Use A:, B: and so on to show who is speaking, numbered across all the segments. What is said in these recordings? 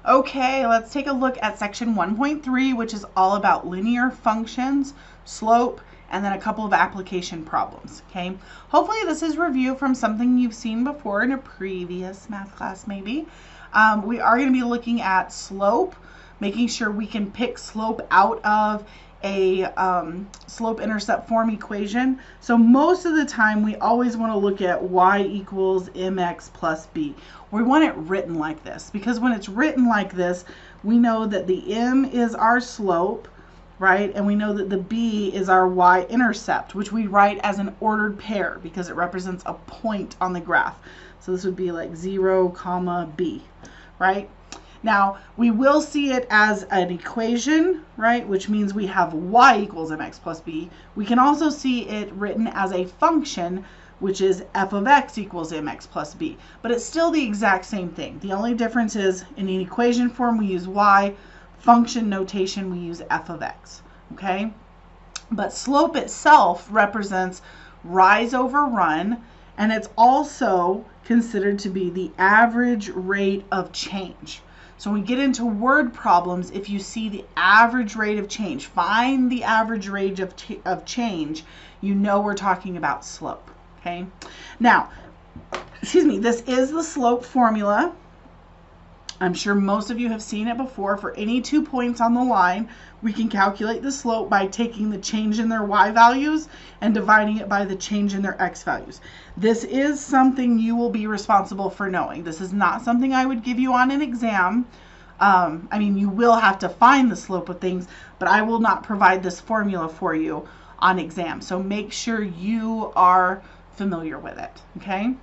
A: Okay, let's take a look at section 1.3, which is all about linear functions, slope, and then a couple of application problems, okay? Hopefully this is review from something you've seen before in a previous math class maybe. We are going to be looking at slope, making sure we can pick slope out of a slope-intercept form equation. So most of the time we always want to look at y equals mx plus b. We want it written like this because when it's written like this, we know that the m is our slope, right? And we know that the b is our y-intercept, which we write as an ordered pair because it represents a point on the graph. So this would be like 0, comma, b, right? Now, we will see it as an equation, right, which means we have y equals mx plus b. We can also see it written as a function, which is f of x equals mx plus b. But it's still the exact same thing. The only difference is in an equation form, we use y. Function notation, we use f of x, okay? But slope itself represents rise over run, and it's also considered to be the average rate of change. So when we get into word problems, if you see the average rate of change, find the average rate of change, you know we're talking about slope, okay? Now, excuse me, this is the slope formula. I'm sure most of you have seen it before. For any 2 points on the line, we can calculate the slope by taking the change in their y values and dividing it by the change in their x values. This is something you will be responsible for knowing. This is not something I would give you on an exam. I mean, you will have to find the slope of things, but I will not provide this formula for you on exam. So make sure you are familiar with it, okay?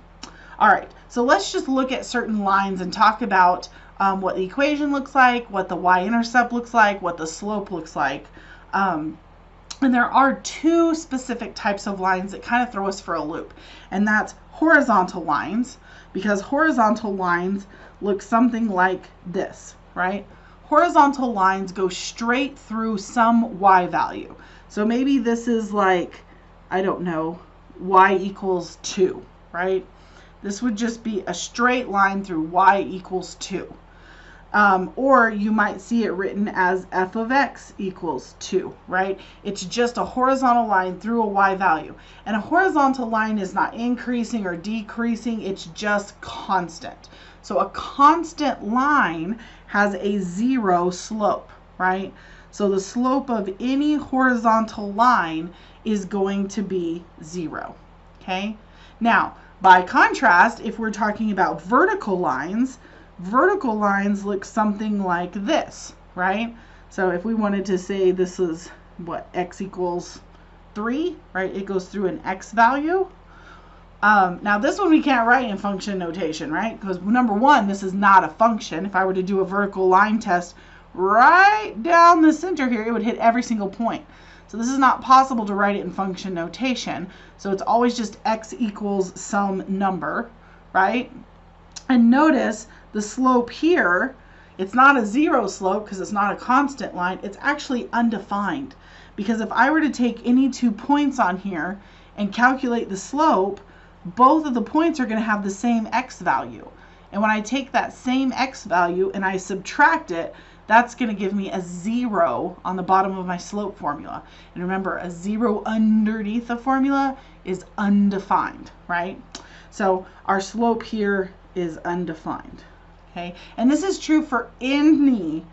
A: All right, so let's just look at certain lines and talk about what the equation looks like, what the y-intercept looks like, what the slope looks like. And there are two specific types of lines that kind of throw us for a loop, and that's horizontal lines, because horizontal lines look something like this, right? Horizontal lines go straight through some y value. So maybe this is like, I don't know, y equals 2, right? This would just be a straight line through y equals 2. Or you might see it written as f of x equals 2, right? It's just a horizontal line through a y value. And a horizontal line is not increasing or decreasing, it's just constant. So a constant line has a 0 slope, right? So the slope of any horizontal line is going to be 0, okay? Now, by contrast, if we're talking about vertical lines look something like this, right? So if we wanted to say this is what x equals 3, right? It goes through an x value. Now this one we can't write in function notation, right? Because number one, this is not a function. If I were to do a vertical line test right down the center here, it would hit every single point. So this is not possible to write it in function notation. So it's always just x equals some number, right? And notice the slope here, it's not a 0 slope because it's not a constant line. It's actually undefined. Because if I were to take any 2 points on here and calculate the slope, both of the points are going to have the same x value. And when I take that same x value and I subtract it, that's going to give me a 0 on the bottom of my slope formula. And remember, a 0 underneath the formula is undefined, right? So our slope here is undefined, okay? And this is true for any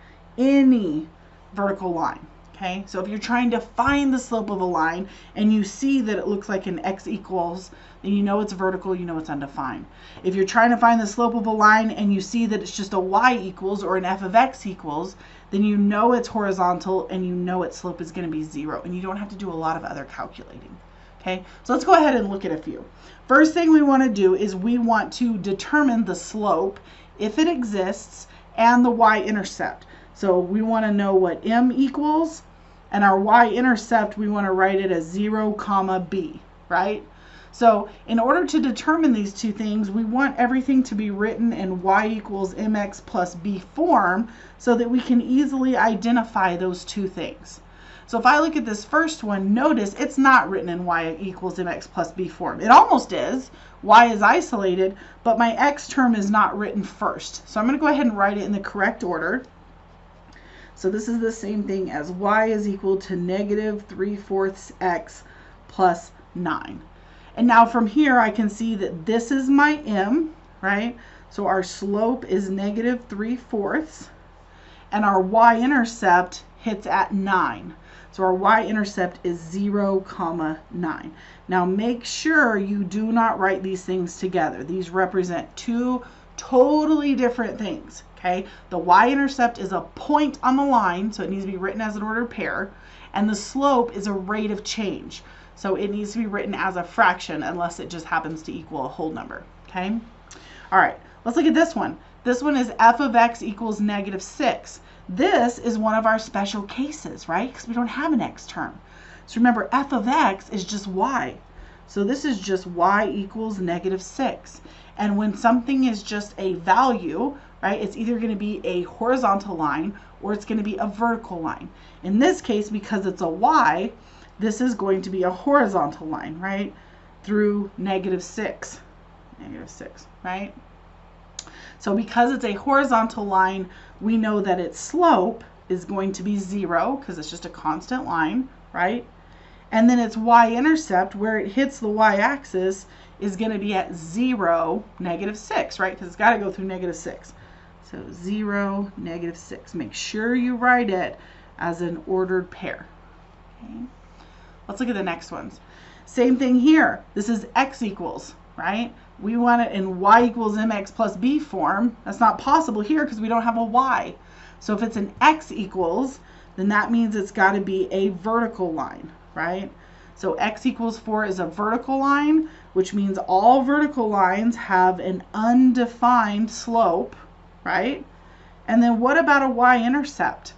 A: vertical line, okay? So if you're trying to find the slope of a line and you see that it looks like an x equals, then you know it's vertical, you know it's undefined. If you're trying to find the slope of a line and you see that it's just a y equals or an f of x equals, then you know it's horizontal and you know its slope is going to be 0, and you don't have to do a lot of other calculating. Okay, so let's go ahead and look at a few. First thing we want to do is we want to determine the slope, if it exists, and the y-intercept. So we want to know what m equals, and our y-intercept, we want to write it as 0, comma b, right? So in order to determine these two things, we want everything to be written in y equals mx plus b form so that we can easily identify those two things. So if I look at this first one, notice it's not written in y equals mx plus b form. It almost is. Y is isolated, but my x term is not written first. So I'm going to go ahead and write it in the correct order. So this is the same thing as y is equal to negative 3/4 x plus 9. And now from here I can see that this is my m, right? So our slope is negative 3/4, and our y-intercept hits at 9. So our y-intercept is 0, 9. Now make sure you do not write these things together. These represent two totally different things, okay? The y-intercept is a point on the line, so it needs to be written as an ordered pair, and the slope is a rate of change. So it needs to be written as a fraction unless it just happens to equal a whole number, okay? All right, let's look at this one. This one is f of x equals negative 6. This is one of our special cases, right? Because we don't have an x term. So remember, f of x is just y. So this is just y equals negative 6. And when something is just a value, right, it's either going to be a horizontal line or it's going to be a vertical line. In this case, because it's a y, this is going to be a horizontal line, right, through negative 6. Negative 6, right? So because it's a horizontal line, we know that its slope is going to be 0 because it's just a constant line, right? And then its y-intercept, where it hits the y-axis, is going to be at 0, negative 6, right? Because it's got to go through negative 6. So 0, negative 6. Make sure you write it as an ordered pair. Okay. Let's look at the next ones. Same thing here. This is x equals, right? We want it in y equals mx plus b form. That's not possible here because we don't have a y. So if it's an x equals, then that means it's got to be a vertical line, right? So x equals 4 is a vertical line, which means all vertical lines have an undefined slope, right? And then what about a y-intercept?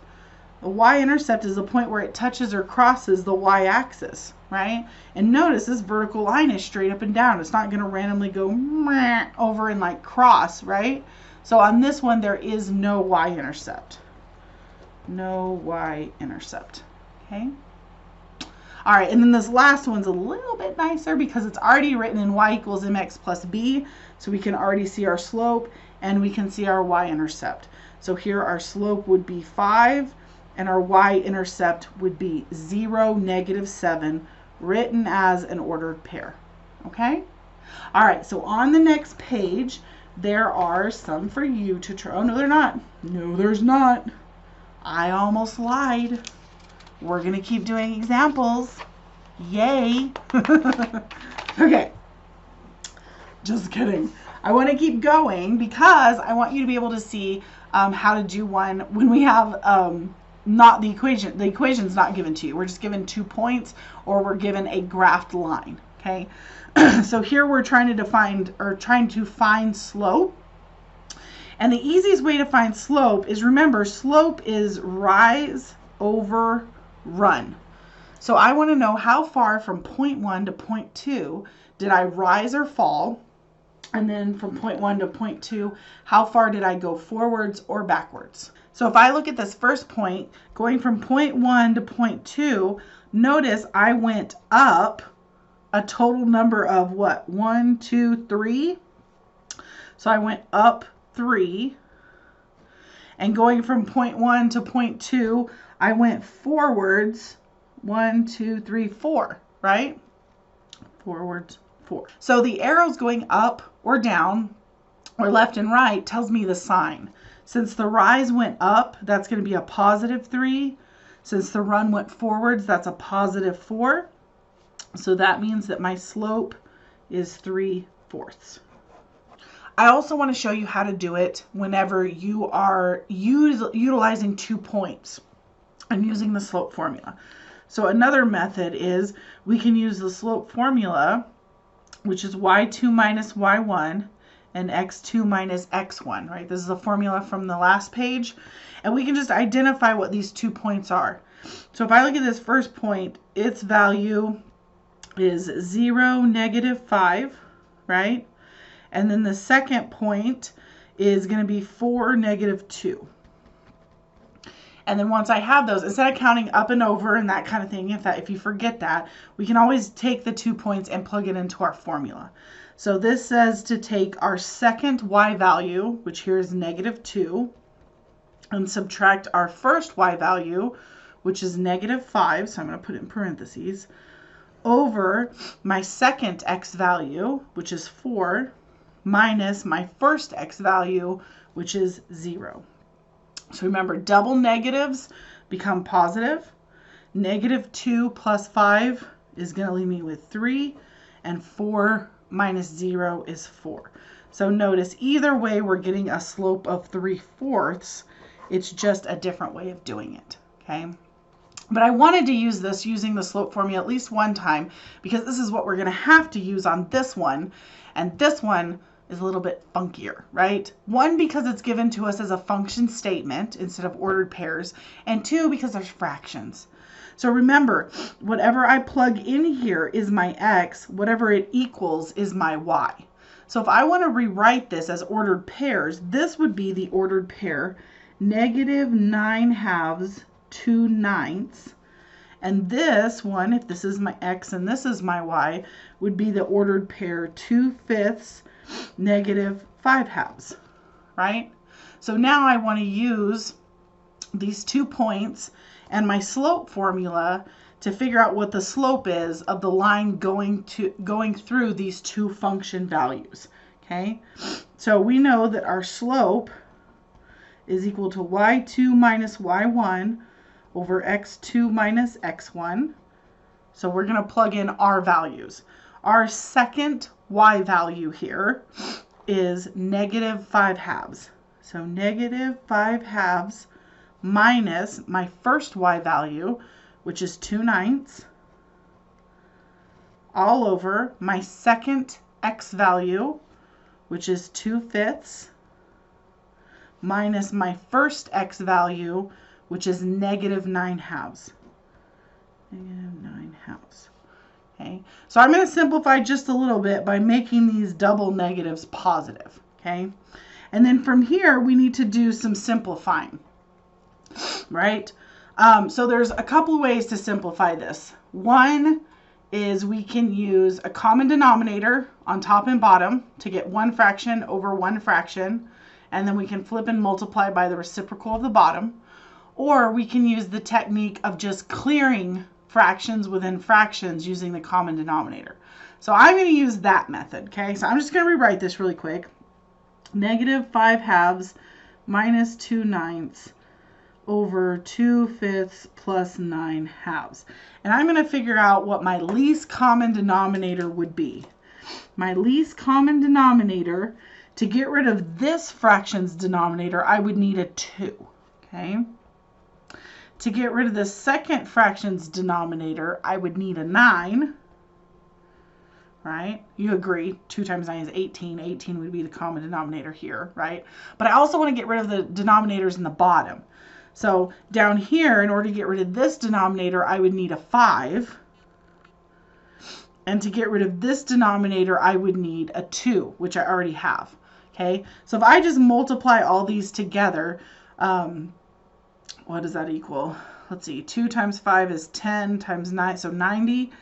A: The y-intercept is the point where it touches or crosses the y-axis, right? And notice this vertical line is straight up and down. It's not going to randomly go over and like cross, right? So on this one, there is no y-intercept. No y-intercept, okay? All right, and then this last one's a little bit nicer because it's already written in y equals mx plus b, so we can already see our slope and we can see our y-intercept. So here our slope would be 5, and our y-intercept would be 0, negative 7, written as an ordered pair, okay? All right, so on the next page, there are some for you to try. Oh, no, they're not. No, there's not. I almost lied. We're going to keep doing examples. Yay. Okay. Just kidding. I want to keep going because I want you to be able to see how to do one when we have not the equation. The equation's not given to you. We're just given 2 points or we're given a graphed line. Okay. So here we're trying to find slope. And the easiest way to find slope is, remember, slope is rise over run. So I want to know how far from point 1 to point 2 did I rise or fall? And then from point 1 to point 2, how far did I go forwards or backwards? So if I look at this first point, going from point 1 to point 2, notice I went up a total number of what? 1, 2, 3. So I went up 3. And going from point 1 to point 2, I went forwards 1, 2, 3, 4, right? Forwards 4. So the arrows going up or down or left and right tells me the sign. Since the rise went up, that's going to be a positive 3. Since the run went forwards, that's a positive 4. So that means that my slope is 3/4. I also want to show you how to do it whenever you are utilizing 2 points and using the slope formula. So another method is we can use the slope formula, which is y2 minus y1 and x2 minus x1, right? This is a formula from the last page. And we can just identify what these 2 points are. So if I look at this first point, its value is 0, negative 5, right? And then the second point is going to be 4, negative 2. And then once I have those, instead of counting up and over and that kind of thing, if you forget that, we can always take the 2 points and plug it into our formula. So this says to take our second y value, which here is -2, and subtract our first y value, which is -5, so I'm going to put it in parentheses, over my second x value, which is 4, minus my first x value, which is 0. So remember, double negatives become positive. -2 plus 5 is going to leave me with 3, and 4 minus 0 is 4. So notice either way we're getting a slope of 3/4. It's just a different way of doing it, okay? But I wanted to use this using the slope formula at least one time because this is what we're going to have to use on this one, and this one is a little bit funkier, right? 1, because it's given to us as a function statement instead of ordered pairs, and 2, because there's fractions. So remember, whatever I plug in here is my x, whatever it equals is my y. So if I want to rewrite this as ordered pairs, this would be the ordered pair -9/2 2/9. And this one, if this is my x and this is my y, would be the ordered pair 2/5 -5/2, right? So now I want to use these 2 points and my slope formula to figure out what the slope is of the line going through these 2 function values, okay? So we know that our slope is equal to y2 minus y1 over x2 minus x1. So we're going to plug in our values. Our second y value here is -5/2. So -5/2 minus my first y value, which is 2/9, all over my second x value, which is 2/5, minus my first x value, which is -9/2. -9/2. Okay, so I'm going to simplify just a little bit by making these double negatives positive. Okay, and then from here we need to do some simplifying, right? So there's a couple ways to simplify this. One is we can use a common denominator on top and bottom to get one fraction over one fraction, and then we can flip and multiply by the reciprocal of the bottom. Or we can use the technique of just clearing fractions within fractions using the common denominator. So I'm going to use that method, okay? So I'm just going to rewrite this really quick. -5/2 minus 2/9 over 2/5 plus 9/2. And I'm going to figure out what my least common denominator would be. My least common denominator, to get rid of this fraction's denominator, I would need a 2, okay? To get rid of the second fraction's denominator, I would need a 9, right? You agree, 2 times 9 is 18. 18 would be the common denominator here, right? But I also want to get rid of the denominators in the bottom. So down here, in order to get rid of this denominator, I would need a 5. And to get rid of this denominator, I would need a 2, which I already have, okay? So if I just multiply all these together, what does that equal? Let's see, 2 times 5 is 10 times 9, so 90.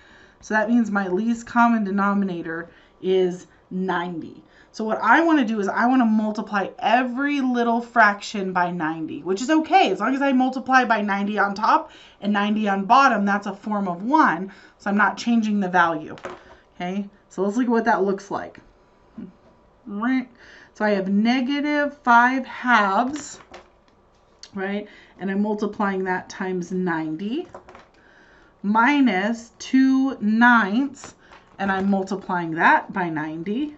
A: So that means my least common denominator is 90. So what I want to do is I want to multiply every little fraction by 90, which is okay. As long as I multiply by 90 on top and 90 on bottom, that's a form of 1. So I'm not changing the value. Okay, so let's look at what that looks like. So I have -5/2, right? And I'm multiplying that times 90, minus 2/9, and I'm multiplying that by 90.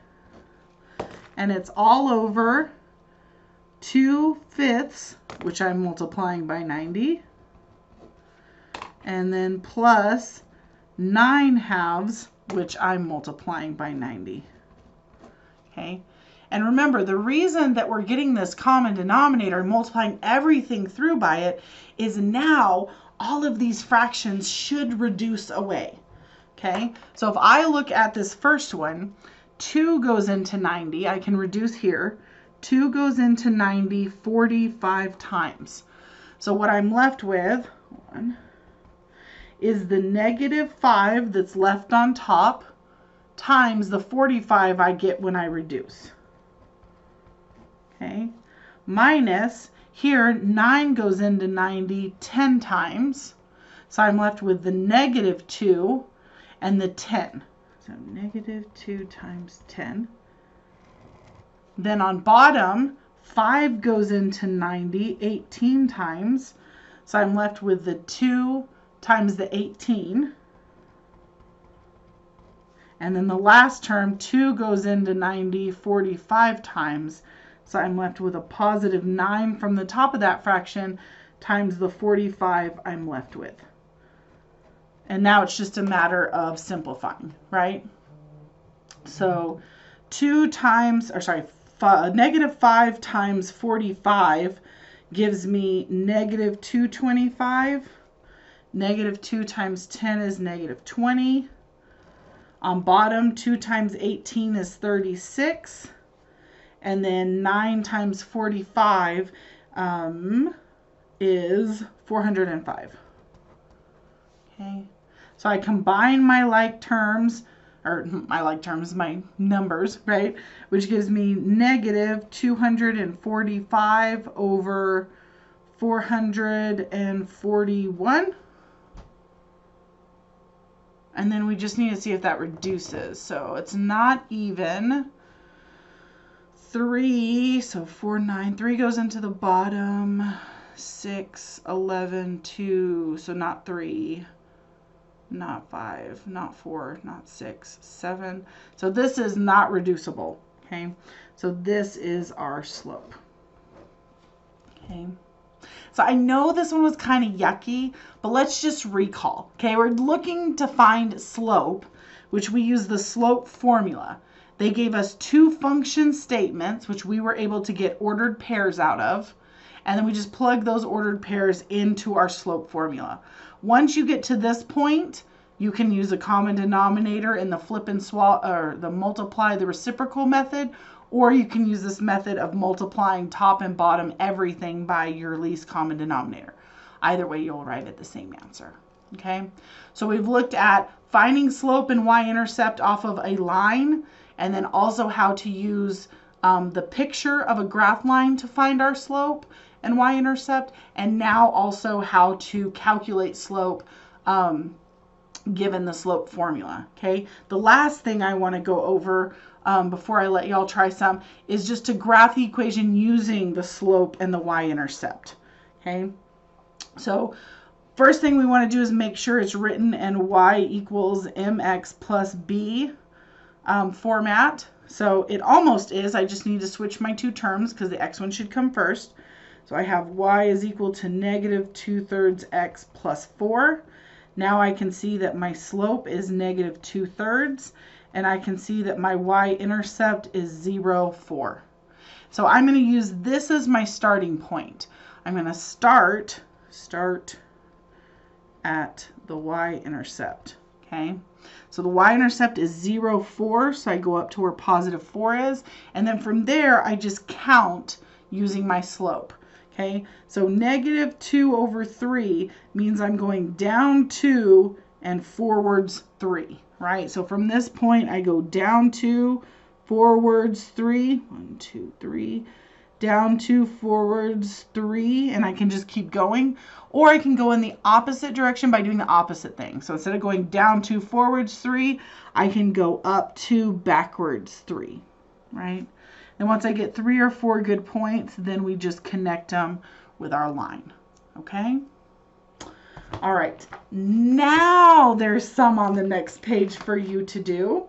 A: And it's all over 2/5, which I'm multiplying by 90. And then plus 9/2, which I'm multiplying by 90. Okay? And remember, the reason that we're getting this common denominator and multiplying everything through by it is now all of these fractions should reduce away. Okay? So if I look at this first one, 2 goes into 90. I can reduce here. 2 goes into 90 45 times. So what I'm left with is the -5 that's left on top times the 45 I get when I reduce. Okay, minus, here 9 goes into 90 10 times. So I'm left with the -2 and the 10. So -2 times 10. Then on bottom, 5 goes into 90 18 times. So I'm left with the 2 times the 18. And then the last term, 2 goes into 90 45 times. So I'm left with a positive 9 from the top of that fraction times the 45 I'm left with. And now it's just a matter of simplifying, right? So -5 times 45 gives me -225. -2 times 10 is -20. On bottom, 2 times 18 is 36. And then 9 times 45 is 405. Okay, so I combine my like terms, my numbers, right? Which gives me -245 over 441. And then we just need to see if that reduces. So it's not even. 3, so 4, 9, 3 goes into the bottom, 6, 11, 2, so not 3, not 5, not 4, not 6, 7. So this is not reducible, okay? So this is our slope, okay? So I know this one was kind of yucky, but let's just recall, okay? We're looking to find slope, which we use the slope formula. They gave us 2 function statements, which we were able to get ordered pairs out of, and then we just plug those ordered pairs into our slope formula. Once you get to this point, you can use a common denominator in the flip and swap, or the multiply the reciprocal method, or you can use this method of multiplying top and bottom everything by your least common denominator. Either way, you'll arrive at the same answer. Okay, so we've looked at finding slope and y-intercept off of a line, and then also how to use the picture of a graph line to find our slope and y-intercept, and now also how to calculate slope given the slope formula. Okay, the last thing I want to go over before I let y'all try some is just to graph the equation using the slope and the y-intercept. Okay, so first thing we want to do is make sure it's written in y equals mx plus b format. So it almost is. I just need to switch my 2 terms because the x one should come first. So I have y is equal to -2/3 x plus 4. Now I can see that my slope is -2/3, and I can see that my y-intercept is 0, 4. So I'm going to use this as my starting point. I'm going to start at the y-intercept. Okay, so the y-intercept is 0, 4, so I go up to where positive 4 is, and then from there I just count using my slope. Okay, so -2/3 means I'm going down 2 and forwards 3, right? So from this point I go down 2, forwards 3, 1, 2, 3, down 2, forwards 3, and I can just keep going. Or I can go in the opposite direction by doing the opposite thing. So instead of going down 2, forwards 3, I can go up 2, backwards 3, right? And once I get 3 or 4 good points, then we just connect them with our line, okay? All right, now there's some on the next page for you to do.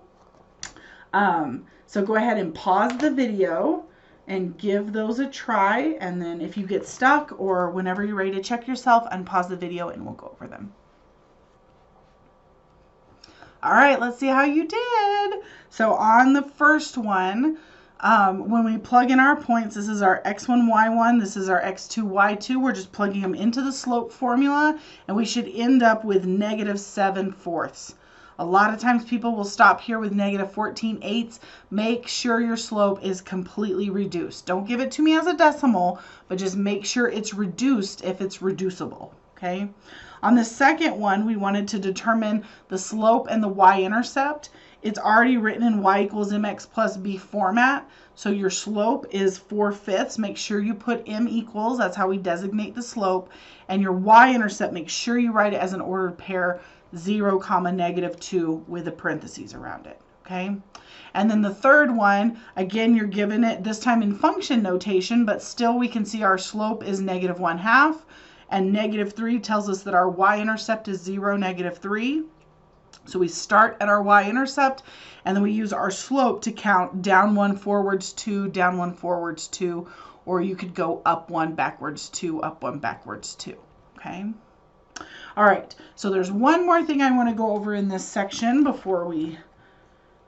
A: So go ahead and pause the video and give those a try, and then if you get stuck or whenever you're ready to check yourself, unpause the video and we'll go over them. All right, let's see how you did. So on the first one, when we plug in our points, this is our x1, y1, this is our x2, y2. We're just plugging them into the slope formula, and we should end up with -7/4. A lot of times people will stop here with negative 14/8. Make sure your slope is completely reduced. Don't give it to me as a decimal, but just make sure it's reduced if it's reducible, okay? On the second one, we wanted to determine the slope and the y-intercept. It's already written in y equals mx plus b format. So your slope is 4/5. Make sure you put m equals. That's how we designate the slope. And your y-intercept, make sure you write it as an ordered pair, 0, -2 with the parentheses around it. Okay. And then the third one, again, you're given it this time in function notation, but still we can see our slope is -1/2. And -3 tells us that our y-intercept is 0, -3. So we start at our y-intercept, and then we use our slope to count down 1, forwards 2, down 1, forwards 2, or you could go up 1, backwards 2, up 1, backwards 2, okay? All right, so there's one more thing I want to go over in this section before we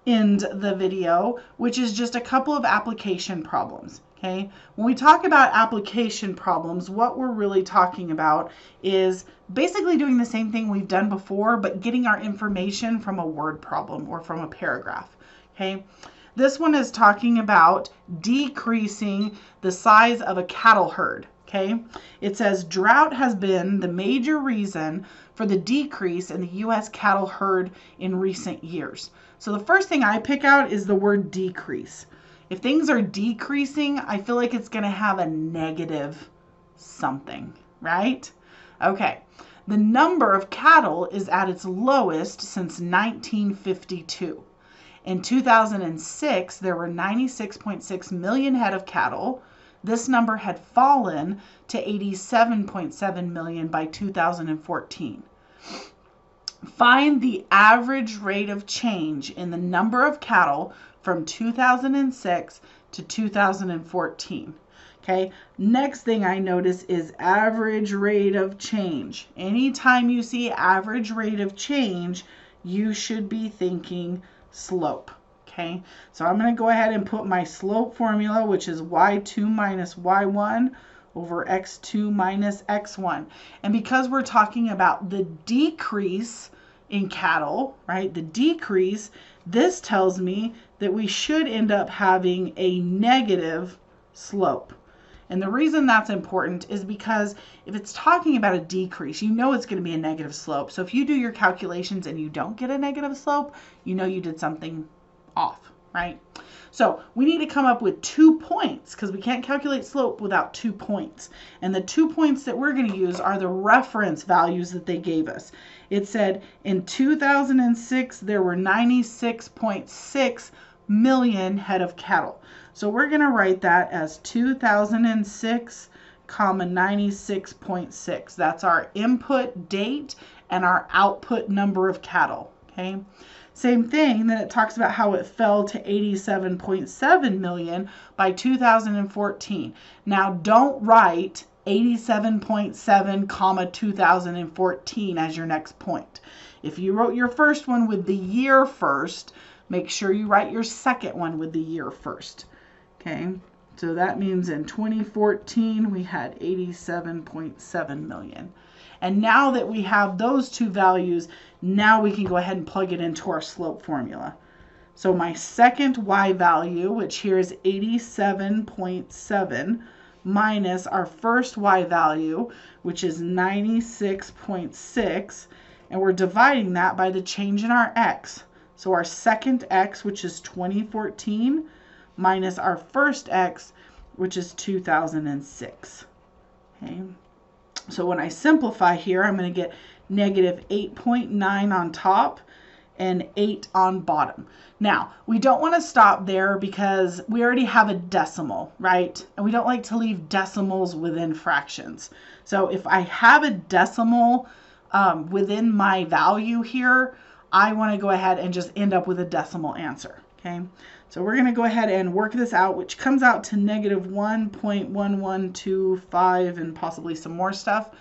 A: end the video, which is just a couple of application problems. Okay, when we talk about application problems, what we're really talking about is basically doing the same thing we've done before, but getting our information from a word problem or from a paragraph. Okay, this one is talking about decreasing the size of a cattle herd. Okay, it says drought has been the major reason for the decrease in the U.S. cattle herd in recent years. So the first thing I pick out is the word decrease. If things are decreasing, I feel like it's going to have a negative something, right? Okay, the number of cattle is at its lowest since 1952. In 2006, there were 96.6 million head of cattle. This number had fallen to 87.7 million by 2014. Find the average rate of change in the number of cattle from 2006 to 2014. Okay, next thing I notice is average rate of change. Anytime you see average rate of change, you should be thinking slope. Okay, so I'm going to go ahead and put my slope formula, which is y2 minus y1 over x2 minus x1. And because we're talking about the decrease in cattle, right, the decrease, this tells me that we should end up having a negative slope. And the reason that's important is because if it's talking about a decrease, you know it's going to be a negative slope. So if you do your calculations and you don't get a negative slope, you know you did something off, right? So we need to come up with 2 points because we can't calculate slope without 2 points. And the 2 points that we're going to use are the reference values that they gave us. It said in 2006, there were 96.6 million head of cattle. So we're going to write that as 2006, 96.6. That's our input date and our output number of cattle. Okay. Same thing, then it talks about how it fell to 87.7 million by 2014. Now don't write 87.7, 2014 as your next point. If you wrote your first one with the year first, make sure you write your second one with the year first. Okay, so that means in 2014 we had 87.7 million. And now that we have those two values, now we can go ahead and plug it into our slope formula. So my second y value, which here is 87.7, minus our first y value, which is 96.6, and we're dividing that by the change in our x. So our second x, which is 2014, minus our first x, which is 2006. Okay. So when I simplify here, I'm going to get negative 8.9 on top and 8 on bottom. Now, we don't want to stop there because we already have a decimal, right? And we don't like to leave decimals within fractions. So if I have a decimal within my value here, I want to go ahead and just end up with a decimal answer, okay? So we're going to go ahead and work this out, which comes out to negative 1.1125 and possibly some more stuff.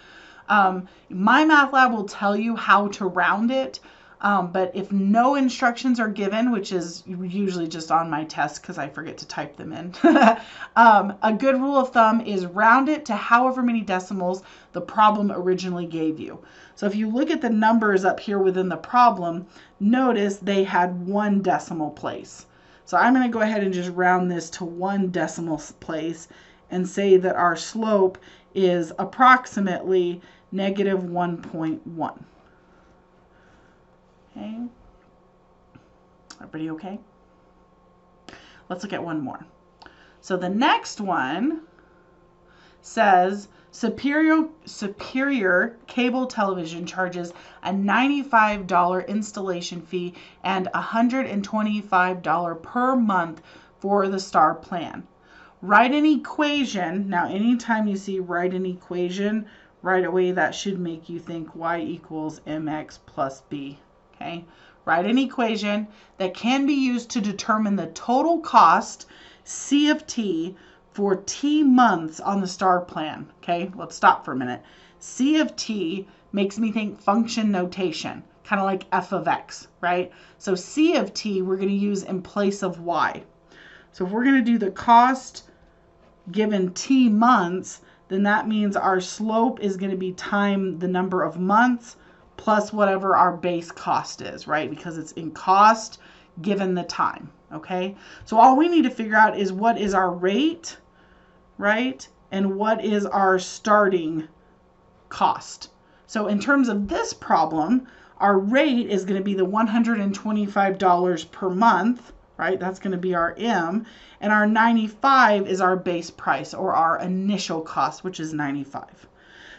A: My math lab will tell you how to round it. But if no instructions are given, which is usually just on my test because I forget to type them in, a good rule of thumb is round it to however many decimals the problem originally gave you. So if you look at the numbers up here within the problem, notice they had 1 decimal place. So I'm going to go ahead and just round this to 1 decimal place and say that our slope is approximately negative 1.1. Okay. Everybody okay? Let's look at one more. So the next one says Superior Cable Television charges a $95 installation fee and $125 per month for the star plan. Write an equation. Now, anytime you see write an equation, right away that should make you think y equals mx plus b. Okay, write an equation that can be used to determine the total cost, C of t, for t months on the star plan. Okay, let's stop for a minute. C of t makes me think function notation, kind of like f of x, right? So C of t we're going to use in place of y. So if we're going to do the cost given t months, then that means our slope is going to be time the number of months plus whatever our base cost is, right? Because it's in cost given the time, okay? So all we need to figure out is what is our rate, right? And what is our starting cost. So in terms of this problem, our rate is going to be the $125 per month, right? That's going to be our M. And our 95 is our base price, or our initial cost, which is 95.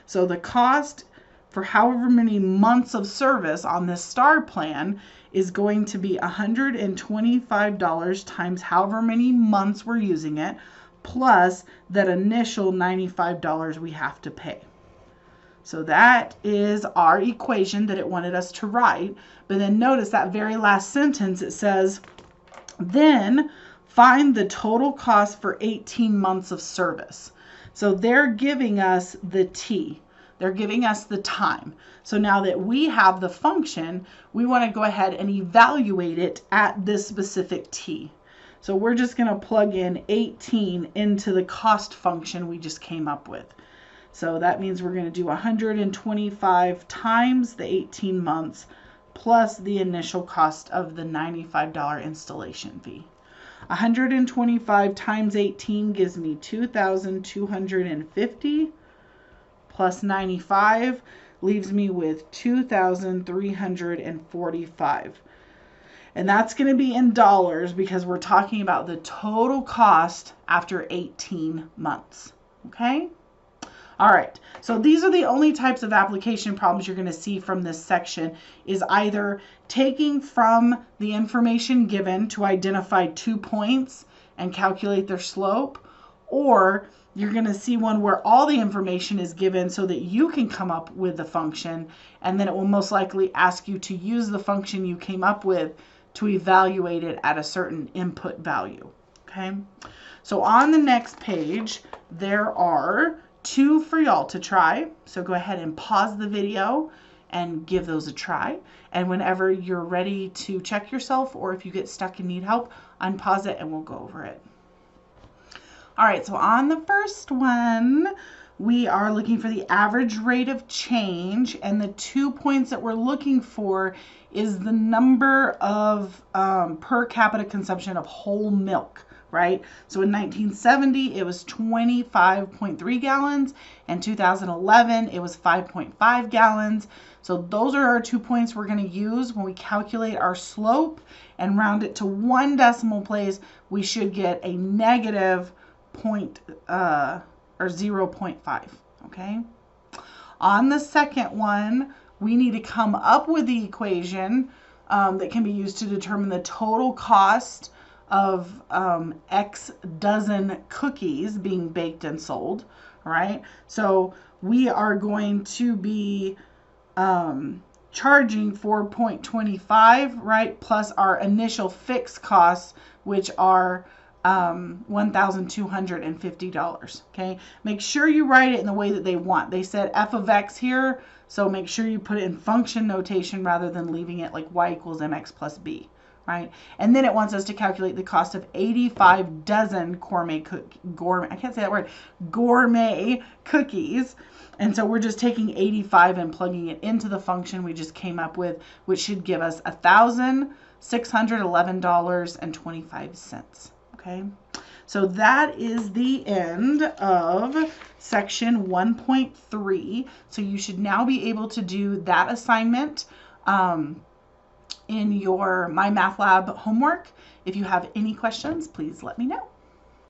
A: So the cost for however many months of service on this star plan is going to be $125 times however many months we're using it, plus that initial $95 we have to pay. So that is our equation that it wanted us to write. But then notice that very last sentence, it says, then find the total cost for 18 months of service. So they're giving us the t. They're giving us the time. So now that we have the function, we want to go ahead and evaluate it at this specific t. So we're just going to plug in 18 into the cost function we just came up with. So that means we're going to do 125 times the 18 months plus the initial cost of the $95 installation fee. 125 times 18 gives me 2,250 plus 95 leaves me with 2,345. And that's going to be in dollars because we're talking about the total cost after 18 months. Okay? All right. So these are the only types of application problems you're going to see from this section, is either taking from the information given to identify 2 points and calculate their slope, or you're going to see one where all the information is given so that you can come up with the function, and then it will most likely ask you to use the function you came up with to evaluate it at a certain input value. Okay, so on the next page, there are 2 for y'all to try. So go ahead and pause the video and give those a try. And whenever you're ready to check yourself, or if you get stuck and need help, unpause it and we'll go over it. All right, so on the first one, we are looking for the average rate of change, and the 2 points that we're looking for is the number of per capita consumption of whole milk, right? So in 1970, it was 25.3 gallons. In 2011, it was 5.5 gallons. So those are our 2 points we're going to use when we calculate our slope, and round it to 1 decimal place, we should get a negative 0.5, okay? On the second one, we need to come up with the equation that can be used to determine the total cost of X dozen cookies being baked and sold, right? So we are going to be charging 4.25, right, plus our initial fixed costs, which are $1,250. Okay, make sure you write it in the way that they want. They said f of x here, so make sure you put it in function notation rather than leaving it like y equals mx plus b, right? And then it wants us to calculate the cost of 85 dozen gourmet cookies. And so we're just taking 85 and plugging it into the function we just came up with, which should give us $1,611.25. Okay, so that is the end of section 1.3. So you should now be able to do that assignment in your My Math Lab homework. If you have any questions, please let me know.